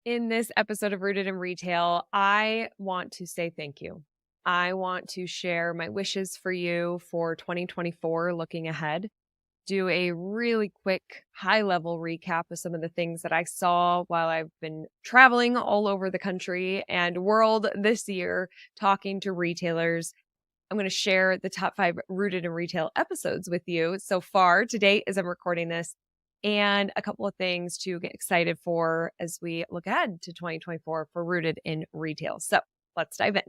In this episode of Rooted in Retail, I want to say thank you. I want to share my wishes for you for 2024 looking ahead. Do a really quick high level recap of some of the things that I saw while I've been traveling all over the country and world this year, talking to retailers. I'm going to share the top 5 Rooted in Retail episodes with you so far to date as I'm recording this, and a couple of things to get excited for as we look ahead to 2024 for Rooted in Retail. So let's dive in.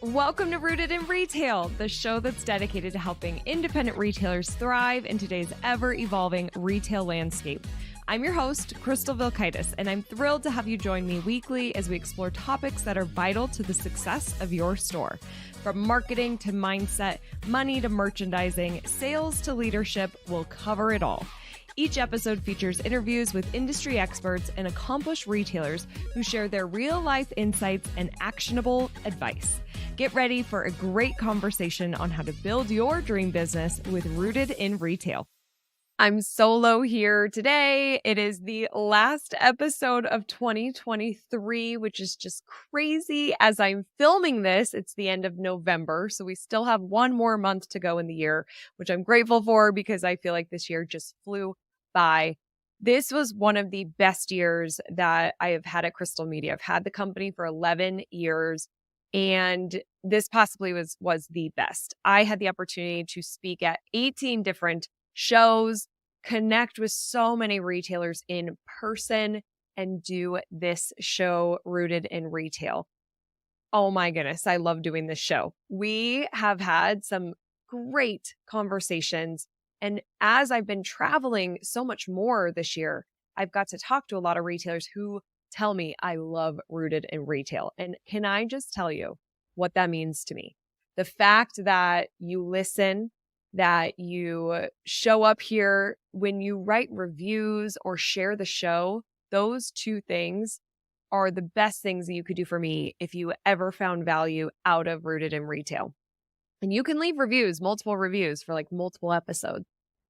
Welcome to Rooted in Retail, the show that's dedicated to helping independent retailers thrive in today's ever-evolving retail landscape. I'm your host, Crystal Vilkaitis, and I'm thrilled to have you join me weekly as we explore topics that are vital to the success of your store. From marketing to mindset, money to merchandising, sales to leadership, we'll cover it all. Each episode features interviews with industry experts and accomplished retailers who share their real-life insights and actionable advice. Get ready for a great conversation on how to build your dream business with Rooted in Retail. I'm solo here today. It is the last episode of 2023, which is just crazy. As I'm filming this, it's the end of November, so we still have one more month to go in the year, which I'm grateful for because I feel like this year just flew by. This was one of the best years that I have had at Crystal Media. I've had the company for 11 years, and this possibly was the best. I had the opportunity to speak at 18 different shows, connect with so many retailers in person, and do this show Rooted in Retail. Oh my goodness, I love doing this show. We have had some great conversations. And as I've been traveling so much more this year, I've got to talk to a lot of retailers who tell me I love Rooted in Retail. And can I just tell you what that means to me? The fact that you listen, that you show up here, when you write reviews or share the show, those two things are the best things that you could do for me if you ever found value out of Rooted in Retail. And you can leave reviews, multiple reviews for like multiple episodes.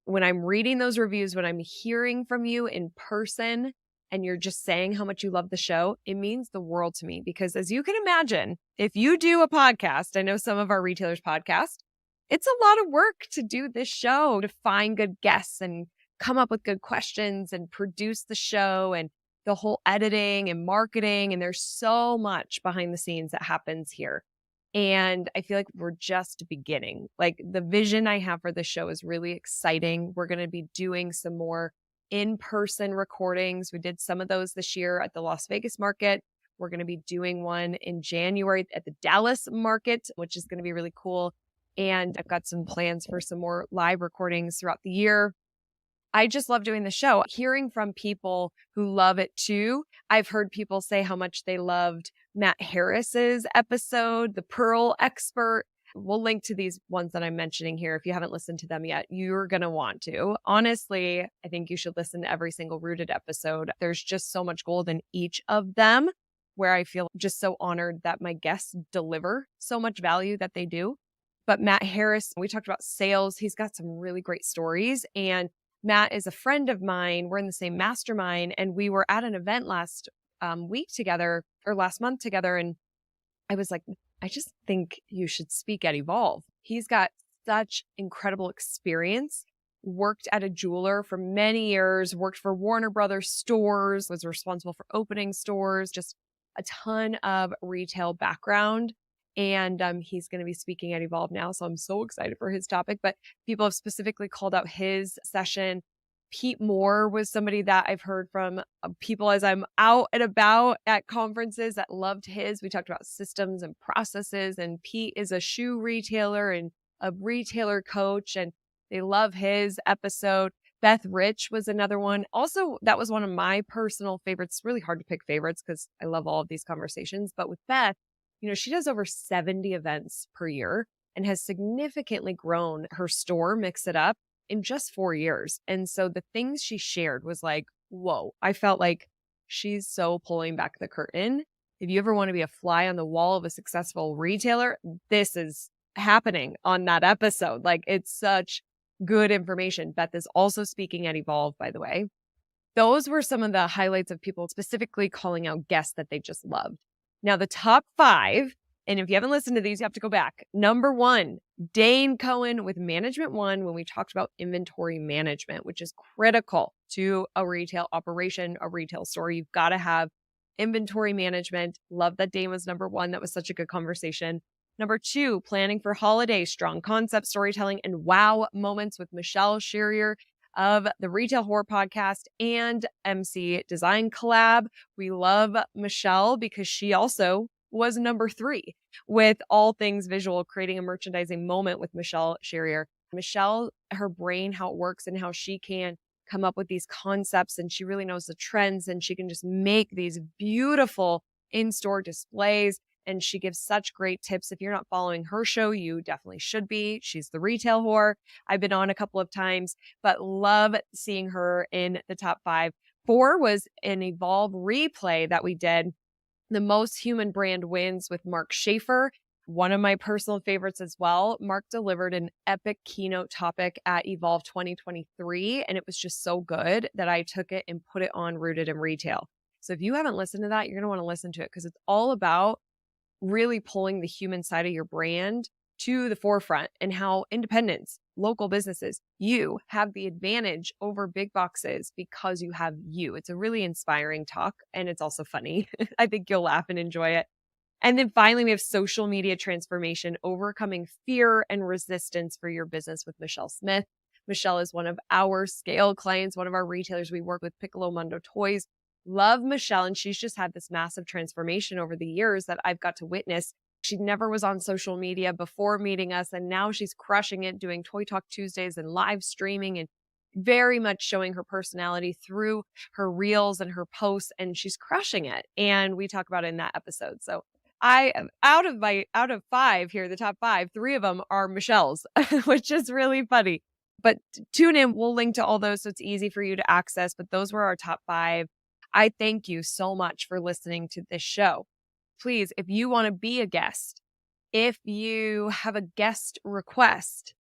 When I'm reading those reviews, when I'm hearing from you in person and you're just saying how much you love the show, it means the world to me. Because as you can imagine, if you do a podcast, I know some of our retailers podcast, it's a lot of work to do this show, to find good guests and come up with good questions and produce the show and the whole editing and marketing. And there's so much behind the scenes that happens here. And I feel like we're just beginning. Like the vision I have for this show is really exciting. We're going to be doing some more in-person recordings. We did some of those this year at the Las Vegas market. We're going to be doing one in January at the Dallas market, which is going to be really cool. And I've got some plans for some more live recordings throughout the year. I just love doing the show, hearing from people who love it too. I've heard people say how much they loved Matt Harris's episode, The Pearl Expert. We'll link to these ones that I'm mentioning here. If you haven't listened to them yet, you're going to want to. Honestly, I think you should listen to every single Rooted episode. There's just so much gold in each of them where I feel just so honored that my guests deliver so much value that they do. But Matt Harris, we talked about sales. He's got some really great stories. And Matt is a friend of mine. We're in the same mastermind. And we were at an event last week together or last month together. And I was like, I just think you should speak at Evolve. He's got such incredible experience, worked at a jeweler for many years, worked for Warner Brothers stores, was responsible for opening stores, just a ton of retail background. And he's going to be speaking at Evolve now. So I'm so excited for his topic. But people have specifically called out his session. Pete Moore was somebody that I've heard from people as I'm out and about at conferences that loved his. We talked about systems and processes. And Pete is a shoe retailer and a retailer coach. And they love his episode. Beth Rich was another one. Also, that was one of my personal favorites. It's really hard to pick favorites because I love all of these conversations. But with Beth, you know, she does over 70 events per year and has significantly grown her store, Mix It Up, in just 4 years. And so the things she shared was like, whoa, I felt like she's so pulling back the curtain. If you ever want to be a fly on the wall of a successful retailer, this is happening on that episode. Like, it's such good information. Beth is also speaking at Evolve, by the way. those were some of the highlights of people specifically calling out guests that they just loved. Now, the top 5, and if you haven't listened to these, you have to go back. Number 1, Dane Cohen with Management One, when we talked about inventory management, which is critical to a retail operation, a retail store. You've got to have inventory management. Love that Dane was number 1. That was such a good conversation. Number 2, planning for holidays, strong concept storytelling, and wow moments with Michelle Sherrier of the Retail Horror Podcast and MC Design Collab. We love Michelle because she also was number 3 with all things visual, creating a merchandising moment with Michelle Sherrier. Michelle, her brain, how it works and how she can come up with these concepts, and she really knows the trends, and she can just make these beautiful in-store displays. And she gives such great tips. If you're not following her show, you definitely should be. She's the Retail Whore. I've been on a couple of times, but love seeing her in the top 5. 4 was an Evolve replay that we did. The Most Human Brand Wins with Mark Schaefer. One of my personal favorites as well. Mark delivered an epic keynote topic at Evolve 2023, and it was just so good that I took it and put it on Rooted in Retail. So if you haven't listened to that, you're going to want to listen to it because it's all about really pulling the human side of your brand to the forefront and how independents, local businesses, you have the advantage over big boxes because you have you. It's a really inspiring talk, and it's also funny. I think you'll laugh and enjoy it. And then finally, we have social media transformation, overcoming fear and resistance for your business with Michelle Smith. Michelle is one of our scale clients, one of our retailers we work with, Piccolo Mundo Toys. Love Michelle, and she's just had this massive transformation over the years that I've got to witness. She never was on social media before meeting us, and now she's crushing it, doing Toy Talk Tuesdays and live streaming and very much showing her personality through her reels and her posts, and she's crushing it. And we talk about it in that episode. So I am out of 5 here, the top 5, 3 of them are Michelle's, which is really funny. But tune in. We'll link to all those so it's easy for you to access. But those were our top 5. I thank you so much for listening to this show. Please, if you want to be a guest, if you have a guest request,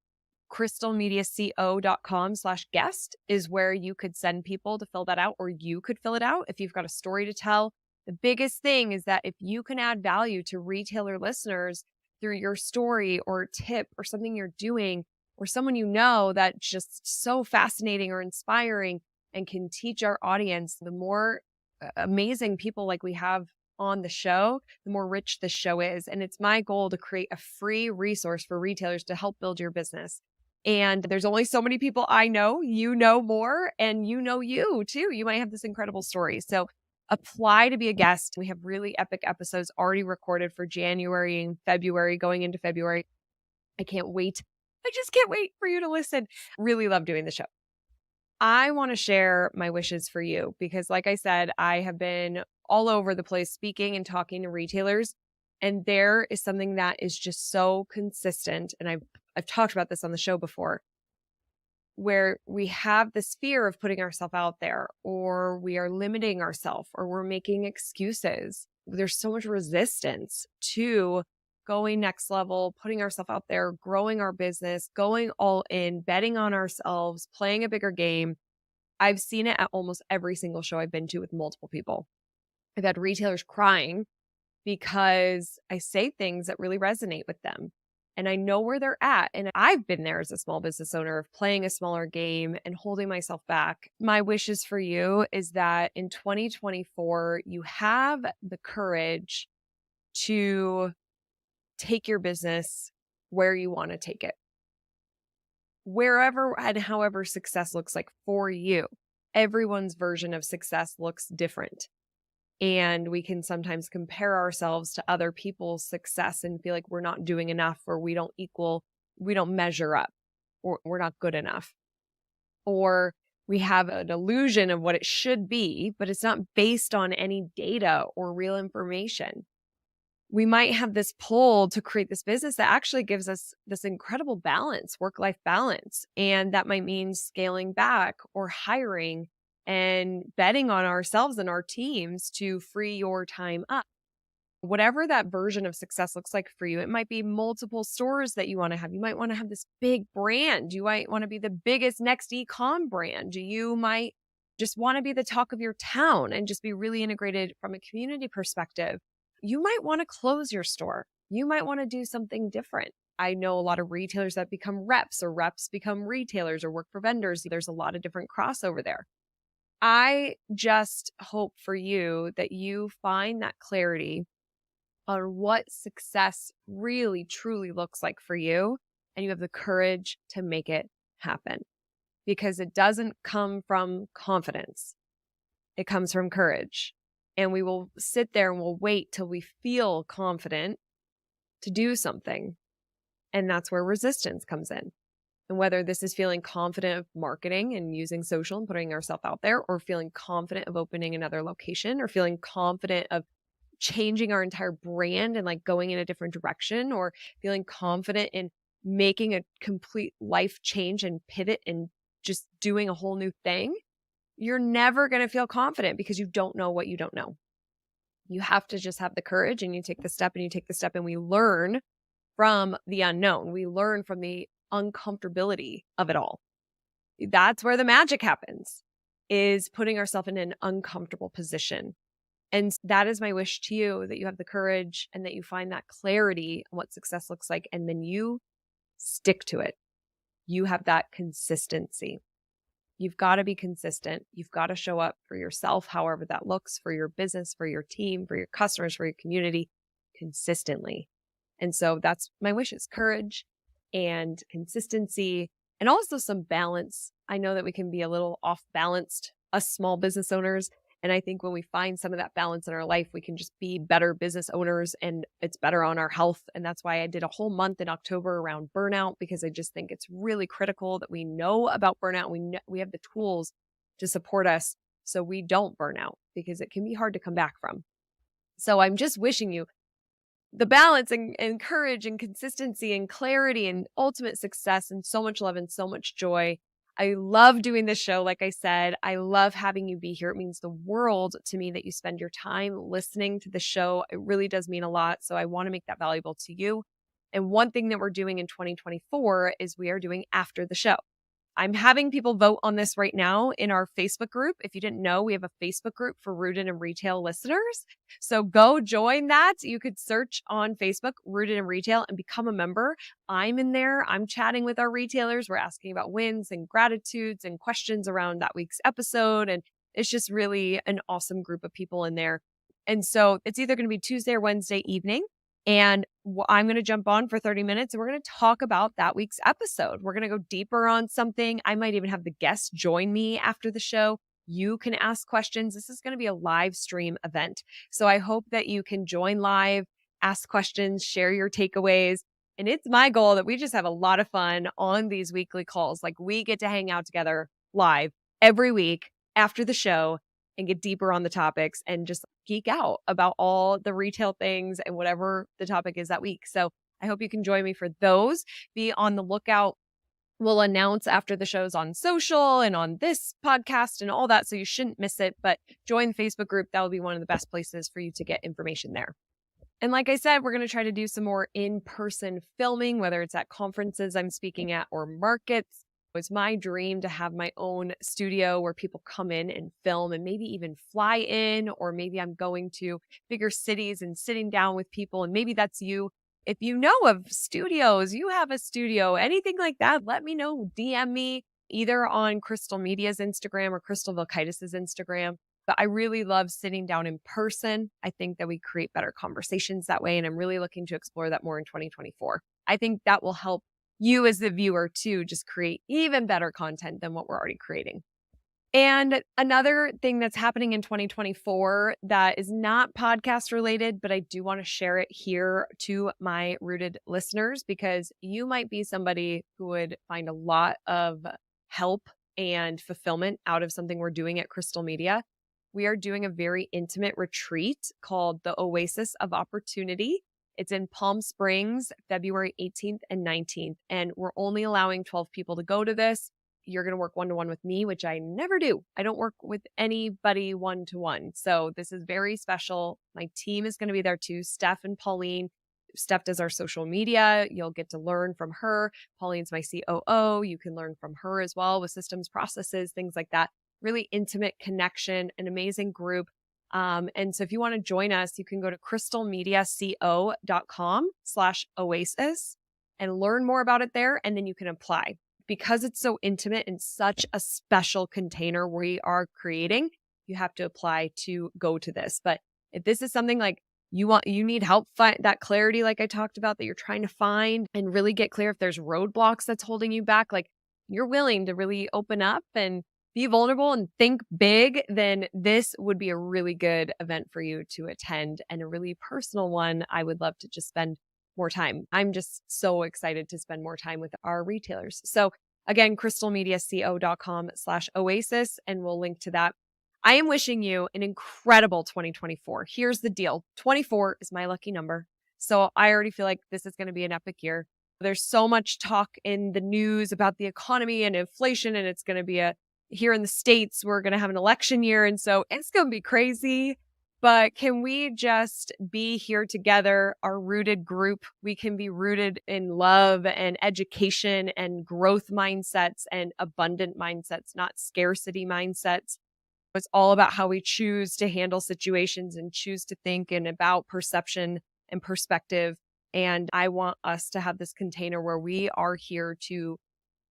crystalmediaco.com/guest is where you could send people to fill that out, or you could fill it out if you've got a story to tell. The biggest thing is that if you can add value to retailer listeners through your story or tip or something you're doing, or someone you know that's just so fascinating or inspiring and can teach our audience, the more amazing people like we have on the show, the more rich the show is. And it's my goal to create a free resource for retailers to help build your business. And there's only so many people I know. You know more, and you know you too. You might have this incredible story. So apply to be a guest. We have really epic episodes already recorded for January and February, going into February. I can't wait. I just can't wait for you to listen. Really love doing the show. I want to share my wishes for you because, like I said, I have been all over the place speaking and talking to retailers, and there is something that is just so consistent. And I've talked about this on the show before, where we have this fear of putting ourselves out there, or we are limiting ourselves, or we're making excuses. There's so much resistance to going next level, putting ourselves out there, growing our business, going all in, betting on ourselves, playing a bigger game. I've seen it at almost every single show I've been to with multiple people. I've had retailers crying because I say things that really resonate with them. And I know where they're at. And I've been there as a small business owner of playing a smaller game and holding myself back. My wishes for you is that in 2024, you have the courage to take your business where you want to take it. Wherever and however success looks like for you. Everyone's version of success looks different. And we can sometimes compare ourselves to other people's success and feel like we're not doing enough, or we don't measure up, or we're not good enough. Or we have an illusion of what it should be, but it's not based on any data or real information. We might have this pull to create this business that actually gives us this incredible balance, work-life balance. And that might mean scaling back or hiring and betting on ourselves and our teams to free your time up. Whatever that version of success looks like for you, it might be multiple stores that you want to have. You might want to have this big brand. You might want to be the biggest next e-com brand. You might just want to be the talk of your town and just be really integrated from a community perspective, you might want to close your store. You might want to do something different. I know a lot of retailers that become reps, or reps become retailers, or work for vendors. There's a lot of different crossover there. I just hope for you that you find that clarity on what success really, truly looks like for you, and you have the courage to make it happen. Because it doesn't come from confidence. It comes from courage. And we will sit there and we'll wait till we feel confident to do something. And that's where resistance comes in. And whether this is feeling confident of marketing and using social and putting ourselves out there, or feeling confident of opening another location, or feeling confident of changing our entire brand and like going in a different direction, or feeling confident in making a complete life change and pivot and just doing a whole new thing, you're never going to feel confident because you don't know what you don't know. You have to just have the courage, and you take the step and you take the step, and we learn from the unknown. We learn from the uncomfortability of it all. That's where the magic happens, is putting ourselves in an uncomfortable position. And that is my wish to you, that you have the courage and that you find that clarity on what success looks like. And then you stick to it. You have that consistency. You've got to be consistent. You've got to show up for yourself, however that looks, for your business, for your team, for your customers, for your community, consistently. And so that's my wish, is courage and consistency, and also some balance. I know that we can be a little off balanced, us small business owners. And I think when we find some of that balance in our life, we can just be better business owners, and it's better on our health. And that's why I did a whole month in October around burnout, because I just think it's really critical that we know about burnout. We have the tools to support us so we don't burn out, because it can be hard to come back from. So I'm just wishing you the balance and courage and consistency and clarity and ultimate success, and so much love and so much joy. I love doing this show. Like I said, I love having you be here. It means the world to me that you spend your time listening to the show. It really does mean a lot. So I want to make that valuable to you. And one thing that we're doing in 2024 is we are doing After the Show. I'm having people vote on this right now in our Facebook group. If you didn't know, we have a Facebook group for Rooted in Retail listeners. So go join that. You could search on Facebook, Rooted in Retail, and become a member. I'm in there. I'm chatting with our retailers. We're asking about wins and gratitudes and questions around that week's episode. And it's just really an awesome group of people in there. And so it's either going to be Tuesday or Wednesday evening. And I'm going to jump on for 30 minutes and we're going to talk about that week's episode. We're going to go deeper on something. I might even have the guests join me after the show. You can ask questions. This is going to be a live stream event. So I hope that you can join live, ask questions, share your takeaways. And it's my goal that we just have a lot of fun on these weekly calls. Like, we get to hang out together live every week after the show and get deeper on the topics and just geek out about all the retail things and whatever the topic is that week. So I hope you can join me for those. Be on the lookout. We'll announce after the shows on social and on this podcast and all that, so you shouldn't miss it. But join the Facebook group. That will be one of the best places for you to get information there. And like I said, we're going to try to do some more in-person filming, whether it's at conferences I'm speaking at or markets. It's my dream to have my own studio where people come in and film, and maybe even fly in, or maybe I'm going to bigger cities and sitting down with people. And maybe that's you. If you know of studios, you have a studio, anything like that, let me know. DM me either on Crystal Media's Instagram or Crystal Vilkaitis' Instagram. But I really love sitting down in person. I think that we create better conversations that way. And I'm really looking to explore that more in 2024. I think that will help you as the viewer to just create even better content than what we're already creating. And another thing that's happening in 2024 that is not podcast related, but I do want to share it here to my Rooted listeners, because you might be somebody who would find a lot of help and fulfillment out of something we're doing at Crystal Media. We are doing a very intimate retreat called the Oasis of Opportunity. It's in Palm Springs, February 18th and 19th. And we're only allowing 12 people to go to this. You're going to work one-to-one with me, which I never do. I don't work with anybody one-to-one. So this is very special. My team is going to be there too, Steph and Pauline. Steph does our social media. You'll get to learn from her. Pauline's my COO. You can learn from her as well with systems, processes, things like that. really intimate connection, an amazing group. And so if you want to join us, you can go to crystalmediaco.com/oasis and learn more about it there. And then you can apply. Because it's so intimate and such a special container we are creating, you have to apply to go to this. But if this is something like you need help find that clarity, like I talked about, that you're trying to find and really get clear if there's roadblocks that's holding you back, like you're willing to really open up and be vulnerable and think big, then this would be a really good event for you to attend, and a really personal one. I would love to just spend more time. I'm just so excited to spend more time with our retailers. So again, crystalmediaco.com/oasis, and we'll link to that. I am wishing you an incredible 2024. Here's the deal. 24 is my lucky number. So I already feel like this is going to be an epic year. There's so much talk in the news about the economy and inflation, and it's going to be here in the States, we're going to have an election year. And so it's going to be crazy. But can we just be here together, our rooted group? We can be rooted in love and education and growth mindsets and abundant mindsets, not scarcity mindsets. It's all about how we choose to handle situations and choose to think, and about perception and perspective. And I want us to have this container where we are here to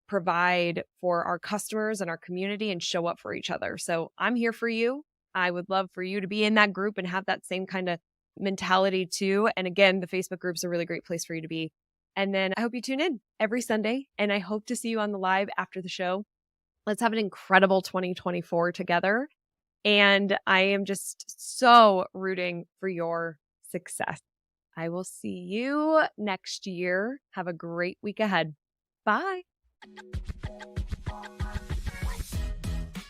provide for our customers and our community and show up for each other. So I'm here for you. I would love for you to be in that group and have that same kind of mentality too. And again, the Facebook group's a really great place for you to be. And then I hope you tune in every Sunday, and I hope to see you on the live after the show. Let's have an incredible 2024 together. And I am just so rooting for your success. I will see you next year. Have a great week ahead. Bye.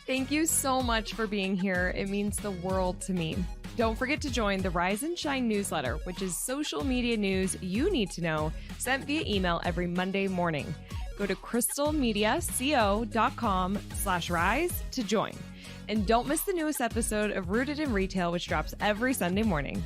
Thank you so much for being here. It means the world to me. Don't forget to join the Rise and Shine newsletter, which is social media news you need to know, sent via email every Monday morning. Go to crystalmediaco.com/rise to join. And don't miss the newest episode of Rooted in Retail, which drops every Sunday morning.